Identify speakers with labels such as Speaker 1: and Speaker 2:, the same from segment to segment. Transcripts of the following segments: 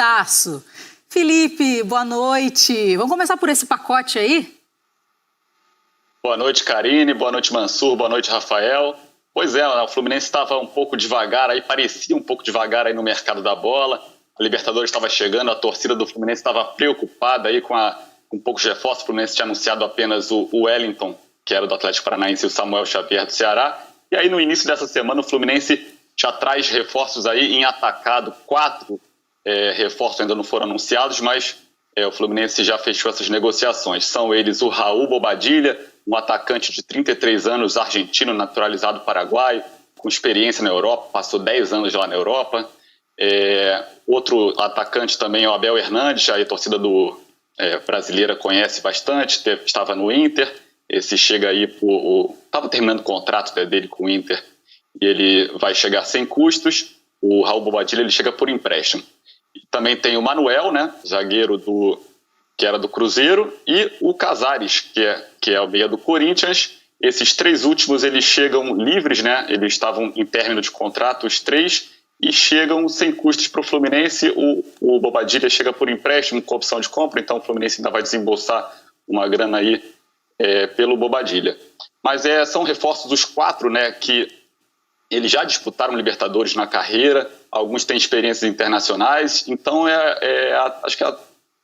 Speaker 1: favoritaço. Felipe, boa noite. Vamos começar por esse pacote aí?
Speaker 2: Boa noite, Karine. Boa noite, Mansur. Boa noite, Rafael. Pois é, o Fluminense estava um pouco devagar, aí parecia um pouco devagar aí no mercado da bola. A Libertadores estava chegando, a torcida do Fluminense estava preocupada aí com poucos reforços. O Fluminense tinha anunciado apenas o Wellington, que era do Atlético Paranaense, e o Samuel Xavier do Ceará. E aí no início dessa semana o Fluminense já traz reforços aí em atacado. 4 reforços ainda não foram anunciados, mas o Fluminense já fechou essas negociações. São eles o Raul Bobadilla, um atacante de 33 anos, argentino, naturalizado paraguaio, com experiência na Europa, passou 10 anos lá na Europa. Outro atacante também é o Abel Hernandes, a torcida brasileira conhece bastante, estava no Inter. Esse chega aí, estava terminando o contrato dele com o Inter, e ele vai chegar sem custos. O Raul Bobadilla ele chega por empréstimo. E também tem o Manuel, né, zagueiro que era do Cruzeiro, e o Casares, que é o meia do Corinthians. Esses 3 últimos eles chegam livres, né? Eles estavam em término de contrato, os 3, e chegam sem custos para o Fluminense. O Bobadilla chega por empréstimo com opção de compra, então o Fluminense ainda vai desembolsar uma grana aí pelo Bobadilla. Mas são reforços dos 4, né, que eles já disputaram Libertadores na carreira, alguns têm experiências internacionais, então acho que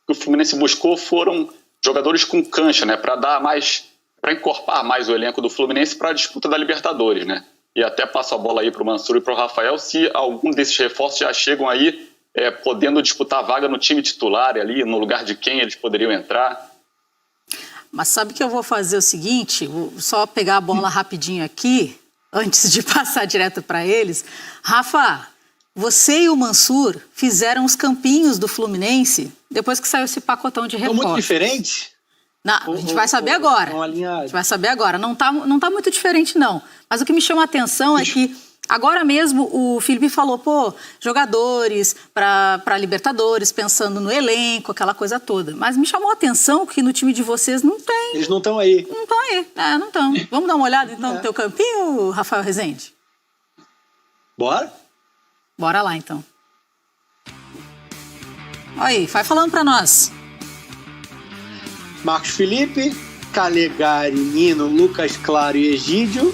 Speaker 2: o Fluminense buscou foram jogadores com cancha, né, para encorpar mais o elenco do Fluminense para a disputa da Libertadores, né? E até passo a bola aí para o Mansur e para o Rafael, se algum desses reforços já chegam aí podendo disputar a vaga no time titular ali, no lugar de quem eles poderiam entrar.
Speaker 1: Mas sabe que eu vou fazer o seguinte, vou só pegar a bola rapidinho aqui, antes de passar direto para eles. Rafa, você e o Mansur fizeram os campinhos do Fluminense depois que saiu esse pacotão de reforços.
Speaker 3: São muito diferentes?
Speaker 1: Não, a gente vai saber agora. A gente vai saber agora. Não tá muito diferente, não. Mas o que me chama a atenção é que agora mesmo o Felipe falou, jogadores para Libertadores, pensando no elenco, aquela coisa toda. Mas me chamou a atenção que no time de vocês não tem.
Speaker 3: Eles não estão aí.
Speaker 1: Não estão aí, não estão. Vamos dar uma olhada então no teu campinho, Rafael Rezende?
Speaker 3: Bora?
Speaker 1: Bora lá então. Aí, vai falando para nós.
Speaker 3: Marcos Felipe, Calegari, Nino, Lucas Claro e Egídio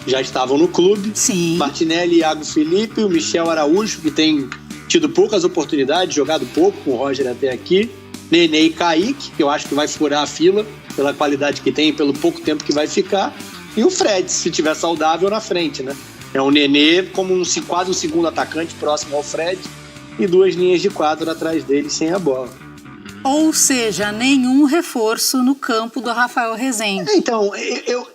Speaker 3: já estavam no clube.
Speaker 1: Sim.
Speaker 3: Martinelli, Iago Felipe, o Michel Araújo, que tem tido poucas oportunidades, jogado pouco com o Roger até aqui. Nenê e Kaique, que eu acho que vai furar a fila pela qualidade que tem e pelo pouco tempo que vai ficar. E o Fred, se tiver saudável, na frente, né? É o Nenê como quase um segundo atacante próximo ao Fred e 2 linhas de 4 atrás dele sem a bola.
Speaker 1: Ou seja, nenhum reforço no campo do Rafael Rezende.
Speaker 3: Então,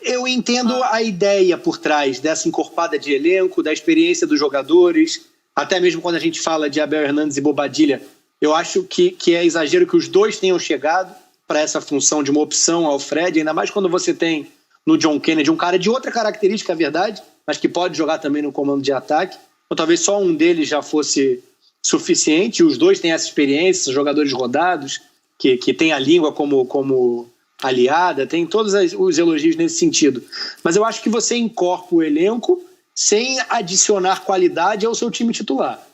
Speaker 3: eu entendo a ideia por trás dessa encorpada de elenco, da experiência dos jogadores, até mesmo quando a gente fala de Abel Hernandes e Bobadilla, eu acho que é exagero que os 2 tenham chegado para essa função de uma opção ao Fred, ainda mais quando você tem no John Kennedy um cara de outra característica, é verdade, mas que pode jogar também no comando de ataque. Então talvez só um deles já fosse suficiente, os 2 têm essa experiência, jogadores rodados, que tem a língua como aliada, tem todos os elogios nesse sentido. Mas eu acho que você encorpa o elenco sem adicionar qualidade ao seu time titular,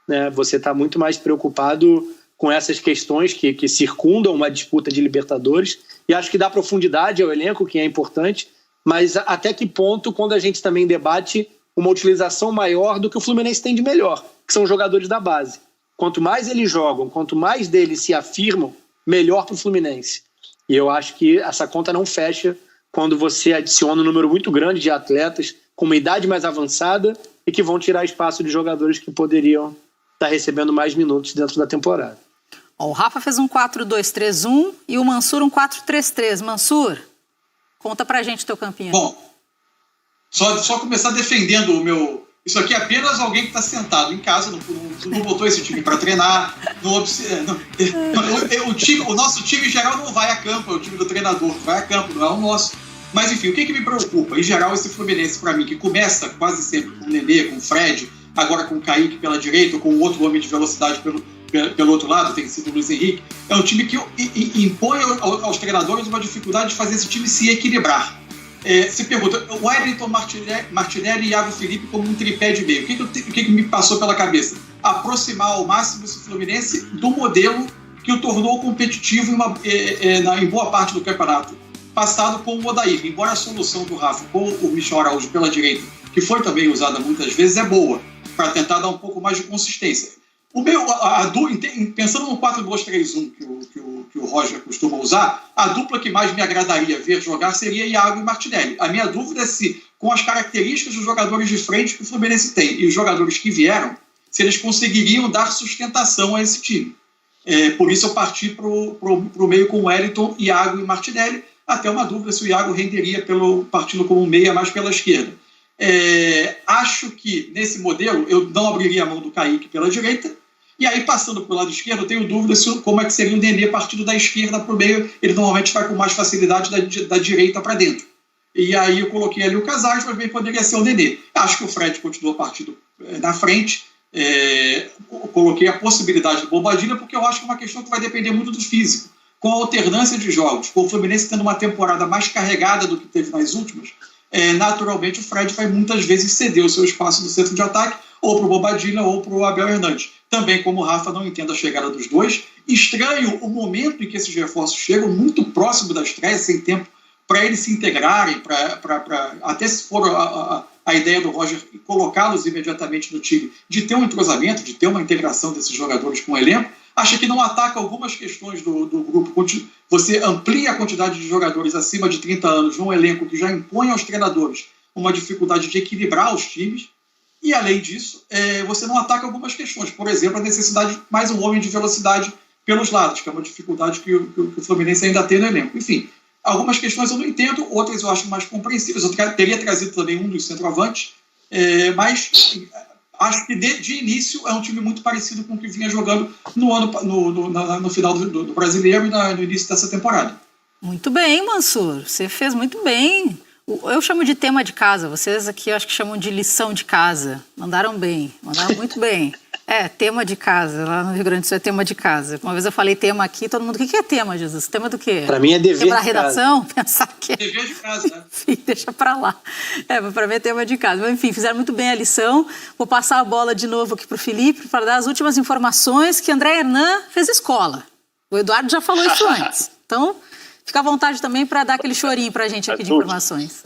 Speaker 3: né? Você está muito mais preocupado com essas questões que circundam uma disputa de Libertadores, e acho que dá profundidade ao elenco, que é importante, mas até que ponto, quando a gente também debate uma utilização maior do que o Fluminense tem de melhor, que são os jogadores da base. Quanto mais eles jogam, quanto mais deles se afirmam, melhor para o Fluminense. E eu acho que essa conta não fecha quando você adiciona um número muito grande de atletas com uma idade mais avançada e que vão tirar espaço de jogadores que poderiam estar recebendo mais minutos dentro da temporada.
Speaker 1: O Rafa fez um 4-2-3-1 e o Mansur um 4-3-3. Mansur, conta pra gente o teu campinho.
Speaker 4: Bom, só começar defendendo o meu... Isso aqui é apenas alguém que está sentado em casa, não botou esse time para treinar. O nosso time em geral não vai a campo, é o time do treinador que vai a campo, não é o nosso. Mas enfim, o que me preocupa? Em geral, esse Fluminense, para mim, que começa quase sempre com o Nenê, com o Fred, agora com o Kaique pela direita, ou com o outro homem de velocidade pelo outro lado, tem sido o Luiz Henrique, é um time que impõe aos treinadores uma dificuldade de fazer esse time se equilibrar. Você pergunta, o Wellington, Martinelli e Iago Felipe como um tripé de meio. O que me passou pela cabeça? aproximar ao máximo esse Fluminense do modelo que o tornou competitivo em boa parte do campeonato passado com o Odair. Embora a solução do Rafa com o Michel Araújo pela direita, que foi também usada muitas vezes, é boa, para tentar dar um pouco mais de consistência. Pensando no 4-2-3-1 que o Roger costuma usar, a dupla que mais me agradaria ver jogar seria Iago e Martinelli. A minha dúvida é se, com as características dos jogadores de frente que o Fluminense tem e os jogadores que vieram, se eles conseguiriam dar sustentação a esse time. Por isso eu parti para o meio com Wellington, Iago e Martinelli. Até uma dúvida se o Iago renderia partindo como meia mais pela esquerda. Acho que nesse modelo eu não abriria a mão do Kaique pela direita. E aí, passando para o lado esquerdo, eu tenho dúvida como é que seria o Nenê partindo da esquerda para o meio. Ele normalmente vai com mais facilidade da direita para dentro. E aí eu coloquei ali o Casares, mas bem poderia ser o Nenê. Acho que o Fred continuou partindo na frente. Coloquei a possibilidade do Bobadilla, porque eu acho que é uma questão que vai depender muito do físico. Com a alternância de jogos, com o Fluminense tendo uma temporada mais carregada do que teve nas últimas, naturalmente o Fred vai muitas vezes ceder o seu espaço no centro de ataque, ou para o Bobadilla ou para o Abel Hernandes. Também, como o Rafa, não entendo a chegada dos dois. Estranho o momento em que esses reforços chegam, muito próximo da estreia, sem tempo para eles se integrarem, até se for a ideia do Roger colocá-los imediatamente no time, de ter um entrosamento, de ter uma integração desses jogadores com o elenco. Acha que não ataca algumas questões do grupo. Você amplia a quantidade de jogadores acima de 30 anos num elenco que já impõe aos treinadores uma dificuldade de equilibrar os times. E, além disso, você não ataca algumas questões. Por exemplo, a necessidade de mais um homem de velocidade pelos lados, que é uma dificuldade que o Fluminense ainda tem no elenco. Enfim, algumas questões eu não entendo, outras eu acho mais compreensíveis. Eu teria trazido também um dos centroavantes, mas acho que de início é um time muito parecido com o que vinha jogando no final do Brasileiro e no início dessa temporada.
Speaker 1: Muito bem, Mansur. Você fez muito bem. Eu chamo de tema de casa. Vocês aqui eu acho que chamam de lição de casa. Mandaram bem, mandaram muito bem. Tema de casa. Lá no Rio Grande do Sul é tema de casa. Uma vez eu falei tema aqui, todo mundo, o que é tema, Jesus? Tema do quê?
Speaker 3: Para mim é dever
Speaker 1: tema da
Speaker 3: de
Speaker 1: redação?
Speaker 3: Casa.
Speaker 1: Pensar que
Speaker 4: dever de casa, né?
Speaker 1: Enfim, deixa pra lá. Mas para mim é tema de casa. Mas, enfim, fizeram muito bem a lição. Vou passar a bola de novo aqui pro Felipe para dar as últimas informações que André Hernan fez escola. O Eduardo já falou isso antes. Então, fica à vontade também para dar aquele chorinho pra gente aqui de informações.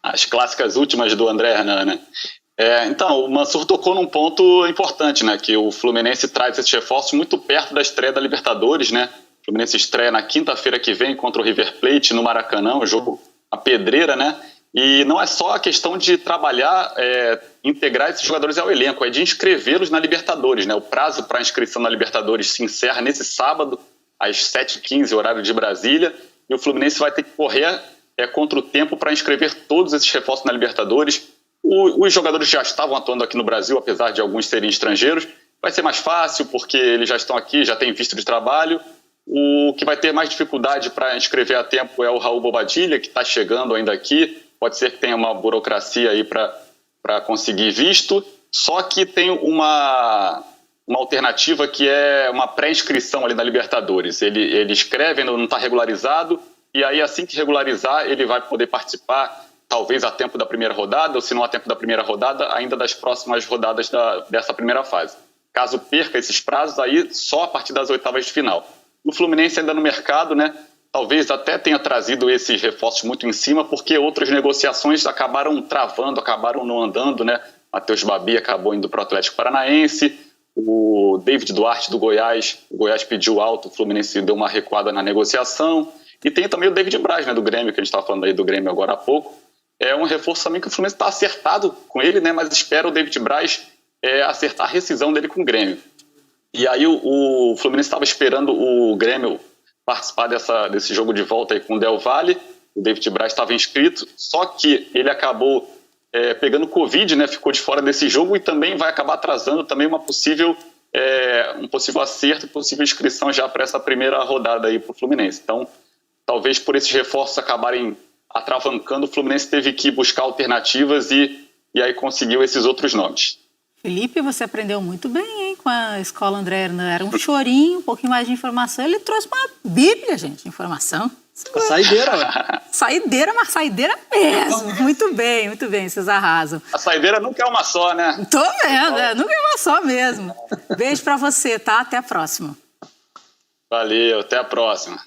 Speaker 2: As clássicas últimas do André Hernan, né? Então, o Mansur tocou num ponto importante, né? Que o Fluminense traz esses reforços muito perto da estreia da Libertadores, né? O Fluminense estreia na quinta-feira que vem contra o River Plate no Maracanã, o jogo a pedreira, né? E não é só a questão de trabalhar, integrar esses jogadores ao elenco, é de inscrevê-los na Libertadores, né? O prazo para inscrição na Libertadores se encerra nesse sábado, às 7h15, horário de Brasília, e o Fluminense vai ter que correr contra o tempo para inscrever todos esses reforços na Libertadores. Os jogadores já estavam atuando aqui no Brasil, apesar de alguns serem estrangeiros. Vai ser mais fácil, porque eles já estão aqui, já têm visto de trabalho. O que vai ter mais dificuldade para inscrever a tempo é o Raul Bobadilla, que está chegando ainda aqui. Pode ser que tenha uma burocracia aí para conseguir visto. Só que tem uma alternativa que é uma pré-inscrição ali na Libertadores. Ele escreve, não está regularizado, e aí assim que regularizar, ele vai poder participar, talvez a tempo da primeira rodada, ou se não a tempo da primeira rodada, ainda das próximas rodadas dessa primeira fase. Caso perca esses prazos, aí só a partir das oitavas de final. O Fluminense ainda no mercado, né? Talvez até tenha trazido esses reforços muito em cima, porque outras negociações acabaram travando, acabaram não andando, né? Matheus Babi acabou indo para o Atlético Paranaense, o David Duarte do Goiás, o Goiás pediu alto, o Fluminense deu uma recuada na negociação, e tem também o David Braz, né, do Grêmio, que a gente estava falando aí do Grêmio agora há pouco. É um reforço também que o Fluminense está acertado com ele, né? Mas espera o David Braz acertar a rescisão dele com o Grêmio. E aí o Fluminense estava esperando o Grêmio participar desse jogo de volta aí com o Del Valle. O David Braz estava inscrito, só que ele acabou pegando Covid, né? Ficou de fora desse jogo e também vai acabar atrasando também um possível acerto e possível inscrição já para essa primeira rodada aí para o Fluminense. Então, talvez por esses reforços acabarem atravancando, o Fluminense teve que buscar alternativas e aí conseguiu esses outros nomes.
Speaker 1: Felipe, você aprendeu muito bem, hein, com a escola André Hernan. Era um chorinho, um pouquinho mais de informação. Ele trouxe uma bíblia, gente, de informação.
Speaker 3: A saideira.
Speaker 1: Saideira, mas saideira mesmo. Muito bem, vocês arrasam.
Speaker 2: A saideira nunca é uma só, né?
Speaker 1: Tô vendo, nunca é uma só mesmo. Beijo pra você, tá? Até a próxima.
Speaker 2: Valeu, até a próxima.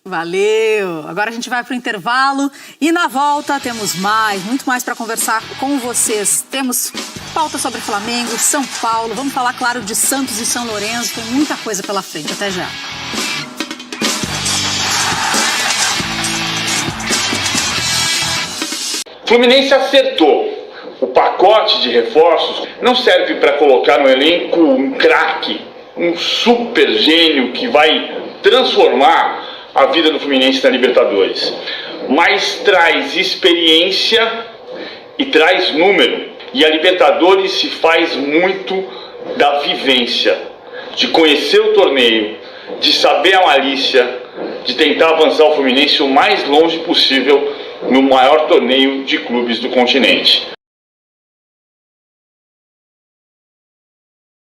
Speaker 1: Valeu. Agora a gente vai pro intervalo e na volta temos muito mais para conversar com vocês. Temos pauta sobre Flamengo, São Paulo, vamos falar, claro, de Santos e São Lourenço. Tem muita coisa pela frente. Até já.
Speaker 5: Fluminense acertou. O pacote de reforços não serve para colocar no elenco um craque, um super gênio que vai transformar a vida do Fluminense na Libertadores, mas traz experiência e traz número. E a Libertadores se faz muito da vivência, de conhecer o torneio, de saber a malícia, de tentar avançar o Fluminense o mais longe possível no maior torneio de clubes do continente.